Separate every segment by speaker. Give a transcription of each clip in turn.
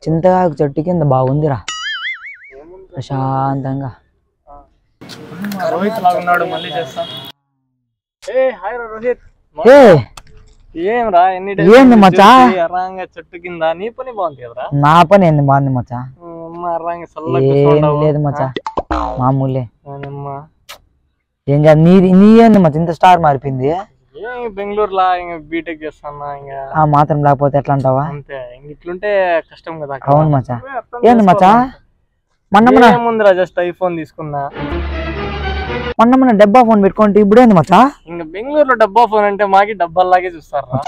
Speaker 1: చింతకాకు చెట్టు కింద బాగుందిరా ప్రశాంతంగా.
Speaker 2: రోహిత్ లాగున్నాడు మళ్ళీ చేస్తా. హాయ్ రోహిత్. ఏంరా
Speaker 1: ఏంది మచ్చా
Speaker 2: ఎర్రంగా చెట్టు కింద నీ పని బాగుంది కదరా?
Speaker 1: నా పని ఏంది బాగుంది మచ్చా?
Speaker 2: లేదు
Speaker 1: మచ్చా మామూలే. ఏం కాదు నీ ఏంది మచ్చా ఇంత స్టార్ మారిపోయింది?
Speaker 2: బెంగళూరులా ఇంకా బీటెక్ చేస్తానా ఇంకా
Speaker 1: మాత్రం లేకపోతే ఎట్లా అంటావా?
Speaker 2: అంతే ఇట్లుంటే కష్టం కదా.
Speaker 1: అవును మచ్చా. ఏంది మచ్చా
Speaker 2: ముందురా జస్ట్ ఐఫోన్ తీసుకున్నా.
Speaker 1: మొన్న డబ్బా ఫోన్ పెట్టుకుంటే ఇప్పుడు ఏంది మచ్చా? ఇంకా
Speaker 2: బెంగళూరులో డబ్బా ఫోన్ అంటే మాకి డబ్బాలాగే చూస్తారా.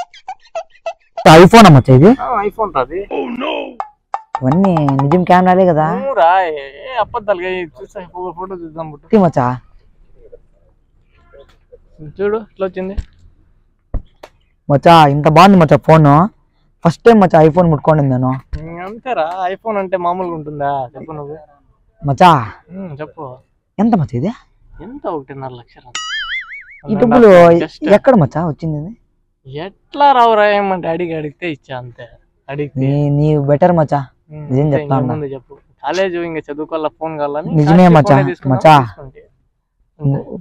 Speaker 1: ఐఫోన్ మచ్చా ఇది?
Speaker 2: ఐఫోన్ రాది.
Speaker 1: ఇవన్నీ నిజం కెమెరాలే కదా?
Speaker 2: అబద్ధాలుగా చూసా ఫోటో చూద్దాం
Speaker 1: మచ్చా.
Speaker 2: చూడు ఇట్లా వచ్చింది
Speaker 1: మచ్చా. ఇంత బాగుంది మచ్చా ఫోన్. ఫస్ట్ టైం మచ్చా ఐఫోన్ ముట్టుకోండి నేను.
Speaker 2: అంతేరా ఐఫోన్ అంటే మామూలుగా ఉంటుందా చెప్పు నువ్వు
Speaker 1: మచ్చా.
Speaker 2: చెప్పు
Speaker 1: ఎంత మచ్చా ఇది?
Speaker 2: ఎంత 1.5 లక్షలు.
Speaker 1: ఈ డబ్బులు ఎక్కడ మచ్చా వచ్చింది?
Speaker 2: ఎట్లా రావురా ఏమంటే అడిగితే ఇచ్చా అంతే. అడిగితే
Speaker 1: నీ బెటర్ మచ్చా. నిజం చెప్తా
Speaker 2: చెప్పు. కాలేజ్ ఇంకా చదువుకోవాల ఫోన్ కావాలని.
Speaker 1: నిజమే మచ్చా. మచ్చా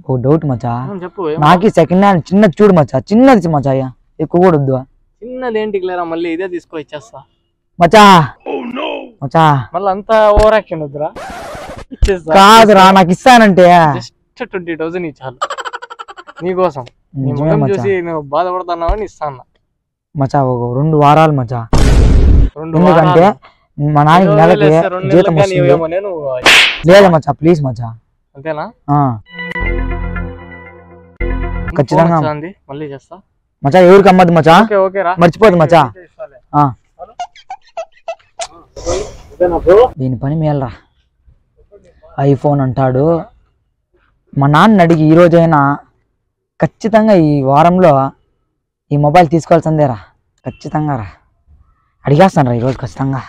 Speaker 1: ఓ డౌట్ మచ్చా.
Speaker 2: చెప్పు.
Speaker 1: నాకు సెకండ్ హ్యాండ్ చిన్నది చూడు మచ్చా. చిన్నది మచ్చా ఎక్కువ కూడా వద్దు.
Speaker 2: చిన్నది ఏంటికి లేరా మళ్ళీ ఇదే తీసుకో ఇచ్చేస్తా
Speaker 1: మచ్చా. మచ్చా
Speaker 2: మళ్ళీ అంతా ఓవర్ యాక్షన్ వద్దురా.
Speaker 1: కాదురా నాకు ఇస్తానంటే
Speaker 2: జస్ట్ 20,000 ఇచ్చాను నీకోసం. చూసి నువ్వు బాధపడుతున్నావని ఇస్తాను
Speaker 1: మచ్చా. ఒక 2 వారాలు మచ్చా. ఎందుకంటే మా నాన్నకి నెలకి జీతం వస్తుంది. లేదా మచ్చా ప్లీజ్ మచ్చా.
Speaker 2: అంతేనా?
Speaker 1: ఖచ్చితంగా
Speaker 2: మళ్ళీ చేస్తా
Speaker 1: మచ్చా. ఎవరికి అమ్మద్దు మచ్చా. మర్చిపోదు మచ్చా. దీని పని మేలరా. ఐఫోన్ అంటాడు. మా నాన్న అడిగి ఈ రోజైనా ఖచ్చితంగా ఈ వారంలో ఈ మొబైల్ తీసుకోవాల్సిందేరా. ఖచ్చితంగా రా అడిగేస్తాను రా ఈరోజు ఖచ్చితంగా.